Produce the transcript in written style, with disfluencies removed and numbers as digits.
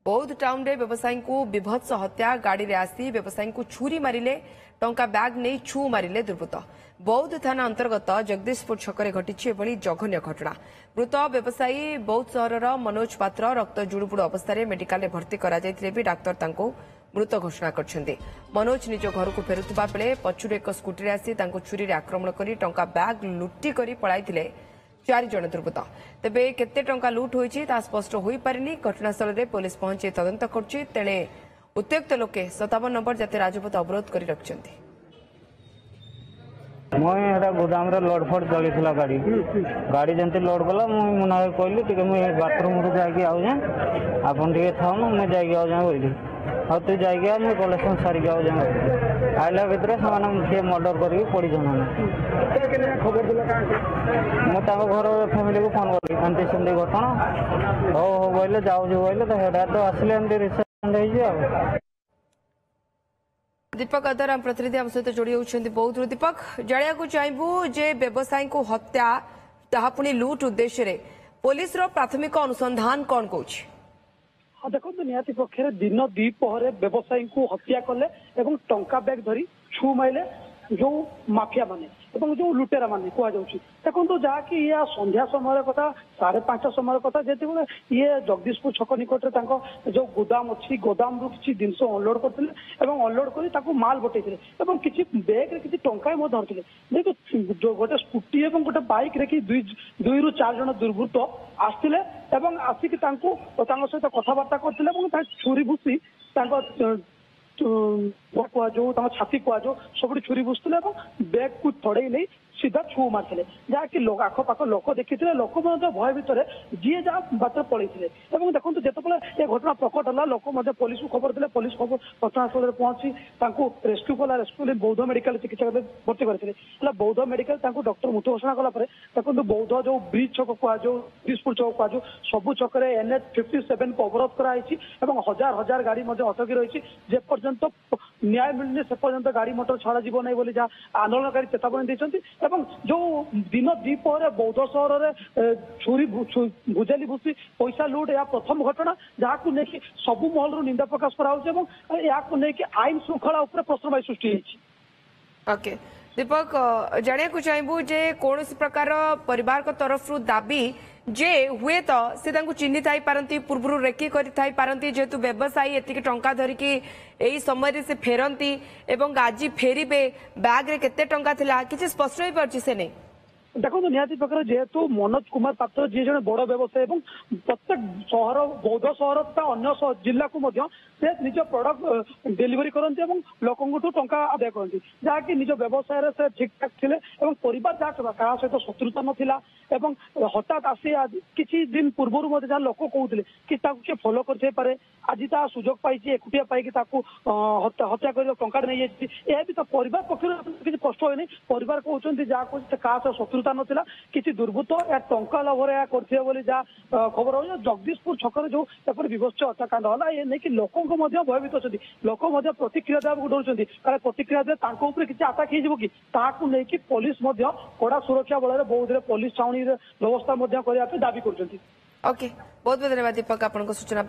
बौद्ध टाउन रे व्यवसायी को विभत्स हत्या गाड़ी रे आसी व्यवसायी को छुरी मारिले टंका बैग नहीं छू मारिले दुर्वृत्त। बौद्ध थाना अंतर्गत जगदीशपुर छकरे घटी एभली जघन्य घटना। मृत व्यवसायी बौद्ध सहर मनोज पात्र रक्त जुड़ुबुड़ अवस्था मेडिकल भर्ती कराଯାଇथिले भी डाक्तर तांको मृत घोषणा करछन्ते। मनोज निज घर को फेरुवा बेले पछुर एक स्कूटी रे आसी तांको छुरी रे आक्रमण करी टंका बैग लुटी करी पळाइथिले 4 जन दुर्वृत्त। तेबे केते टंका लुट होईछि ता स्पष्ट होई पारिनी। घटनास्थल रे पुलिस पहुंची तदंत करछि। तेणे उत्त्यक्त लोके 57 नंबर जातीय राजपथ अवरोध करी रखछन्ते। मैं गोदाम रे लोड फट चली गाड़ी गाड़ी जंती लोड कला मुना कहली टिके मुझे बाथरूम रू जाके आउ जाए आपन टिके थाउन मुझे जाके आउ जाए बोली और तू जाके मुझे कलेक्शन सारिक आउ जाए आइला भितर से मर्डर करके पड़ी जाना मुझे घर फैमिली को फोन करी एमती सेमती घटना हो बोले जाऊ बोले तो हेडा तो आसले एमती रिसेंट दीपक अदर आम प्रतिनिधि आम सहित जोड़ी होती बौद्ध। दीपक जाना को चाहबू जे व्यवसायी को हत्या ताहा पुणी लुट उद्देश्य रे पुलिस रो प्राथमिक अनुसंधान कौन कौच? हाँ देखो निहाती पक्षे दिन द्विपहर व्यवसायी को हत्या कले एवं टंका बैग धरी छू माइले जो माफिया माने एवं जो लुटेरा माने कह देखो जहाँकि ये संध्या समय कथा 5:30 समय कथा जो ये जगदीशपुर छक निकट में जो गोदाम अच्छी गोदाम रु किसी जिन अनलोड करते अनलोड कर माल बटेले किसी बैग रे किसी टंका धरते देखो गोटे स्कूटी और गोटे बाइक रे कि 2 ରୁ 4 जन दुर्वृत्त आसते आसिक सहित कथबार्ता करते छुरी भूसी जो छाती कह सब छुरी भूसुले बैग को थड़े नहीं सीधा छू मारते जहाँकि आखपाख लोक देखी लोक भय भितर जी जहाँ बात पलि देखो जिते ये घटना प्रकट है लोक पुलिस को खबर देते पुलिस घटनास्थल में पहुंची रेस्क्यू कला रेस्क्यू बौद्ध मेडिकल चिकित्सा भर्ती करते बौद्ध मेडिकल डॉक्टर मृत घोषणा कलापर देखो बौद्ध जो ब्रिज छक कह जगदीशपुर छक कह सब छकरे NH 57 को अवरोध कराई हजार हजार गाड़ी अटकी रही जेपर्यंत न्याय मिलने से पर्यंत गाड़ी मोटर छड़ा जीव नहीं बोली जहाँ आंदोलनकारी चेतावनी देते जो दिन द्विपहर बौद्ध सहर छुरी भुजाली भूसी पैसा लुट या प्रथम घटना जहाँ को लेकिन सबू महल रु निंदा प्रकाश कराई आईन श्रृंखला प्रश्नवाची सृष्टि। ओके दीपक जाना को चाहबू जे कौन प्रकार परिवार को तरफ दाबी जे हुए तो से चिन्ही थाई पारती पूर्व रेकी करी पारती जेहेतु व्यवसायी एतिक टंका धरिकी एई समय से फेरती एवं आज फेरिबे बैग रे केते टंका थिला किछि स्पष्ट होई परछि से नहीं। देखो निहाती प्रकार जेहेतु मनोज कुमार पात्र जी जन बड़ व्यवसायी प्रत्येक सहर बौद्ध सहर अन्य जिला को से निज प्रडक्ट डेलीवरी करते लोक टंका आदाय करती जहाँकि निज व्यवसाय से ठीक ठाक थे परिवार जहाँ क्या सहित शत्रुता नाला हठात आसी किसी दिन पूर्व जहाँ लोक कहते कि किए फॉलो करे आज ता सुजोग पाई एकुटिया पाई हत्या कर टंका नहीं यह भी तो परिवार पक्ष किसी कष्ट होनी परिवार कहते जहाँ कहते क्या शत्रुता नाला किसी दुर्वृत्त या टंका लोभर या कर जहाँ खबर हो जगदीशपुर छक जो विभत्स हत्याकांड है ये नहीं कि लोक भयभीत अच्छा लोक प्रतिक्रिया देवा डर प्रतिक्रिया दे किसी आटाक हो कि लेकिन पुलिस कड़ा सुरक्षा बल बौद्ध पुलिस छाउनी व्यवस्था करने दाबी कर। ओके बहुत बहुत धन्यवाद दीपक आपन सूचना।